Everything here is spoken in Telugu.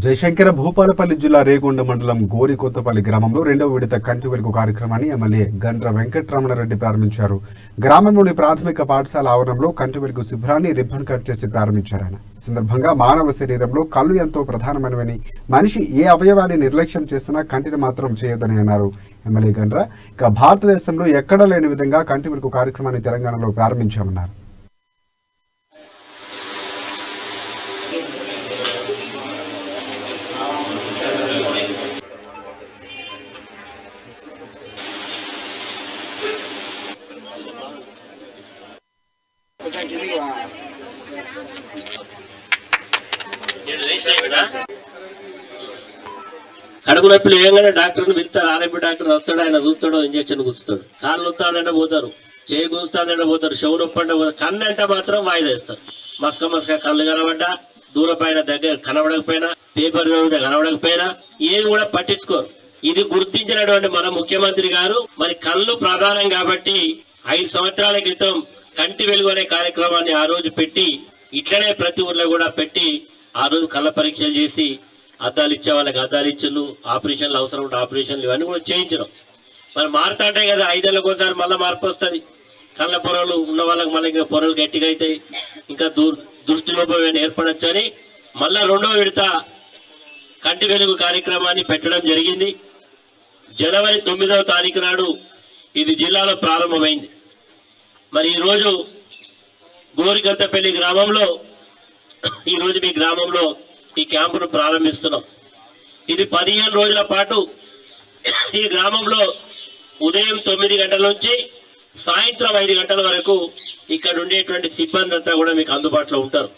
జయశంకర భూపాలపల్లి జిల్లా రేగొండ మండలం గోరికొత్తపల్లి గ్రామంలో రెండవ విడత కంటి వెలుగు కార్యక్రమాన్ని ఎమ్మెల్యే గండ్ర వెంకటరమణారెడ్డి ప్రారంభించారు. గ్రామంలోని ప్రాథమిక పాఠశాల ఆవరణంలో కంటి వెలుగు శిబిరాన్ని రిబ్బన్ కట్ చేసి ప్రారంభించారు. ఆయన సందర్భంగా మానవ శరీరంలో కళ్ళు ఎంతో ప్రధానమైనవని, మనిషి ఏ అవయవాన్ని నిర్లక్ష్యం చేసినా కంటిని మాత్రం చేయొద్దని అన్నారు. ఎమ్మెల్యే గండ్ర ఇక భారతదేశంలో ఎక్కడా లేని విధంగా కంటి వెలుగు కార్యక్రమాన్ని తెలంగాణలో ప్రారంభించామన్నారు. కడుపు నొప్పులు ఏగానే డాక్టర్ని పిలుస్తారు. ఆర్ఎంపీ డాక్టర్ వస్తాడు, ఆయన చూస్తాడు, ఇంజక్షన్ కూర్చుతాడు. కాళ్ళు వస్తాదంటే పోతారు, చేయి కూస్తాదంటే పోతారు, చెవు నొప్పి అంటే పోతారు. కన్ను అంటే మాత్రం వాయిదేస్తారు. మసక కళ్ళు కనబడ్డా, దూరపైన దగ్గర కనబడకపోయినా, పేపర్ చదివితే కనబడకపోయినా ఏది కూడా పట్టించుకోరు. ఇది గుర్తించినటువంటి మన ముఖ్యమంత్రి గారు మరి కళ్ళు ప్రధానం కాబట్టి 5 సంవత్సరాల క్రితం కంటి వెలుగు అనే కార్యక్రమాన్ని ఆ రోజు పెట్టి, ఇట్లనే ప్రతి ఊర్లో కూడా పెట్టి ఆ రోజు కళ్ళ పరీక్షలు చేసి అద్దాలు ఇచ్చే వాళ్ళకి అద్దాలు ఇచ్చులు, ఆపరేషన్లు అవసరం ఉంటే ఆపరేషన్లు ఇవన్నీ కూడా చేయించడం. మరి మారుతా ఉంటాయి కదా, 5 ఏళ్ళకి ఒకసారి మళ్ళీ మార్పు వస్తుంది. కళ్ళ పొరలు ఉన్న వాళ్ళకి మళ్ళీ ఇంకా పొరలు గట్టిగా అవుతాయి, ఇంకా దృష్టి లోపం ఏర్పడచ్చు అని మళ్ళా 2వ విడత కంటి వెలుగు కార్యక్రమాన్ని పెట్టడం జరిగింది. జనవరి 9వ తారీఖు నాడు ఇది జిల్లాలో ప్రారంభమైంది. మరి ఈరోజు గోరికొత్తపల్లి గ్రామంలో ఈరోజు మీ గ్రామంలో ఈ క్యాంపును ప్రారంభిస్తున్నాం. ఇది 15 రోజుల పాటు ఈ గ్రామంలో ఉదయం 9 గంటల నుంచి సాయంత్రం 5 గంటల వరకు ఇక్కడ ఉండేటువంటి సిబ్బంది అంతా కూడా మీకు అందుబాటులో ఉంటారు.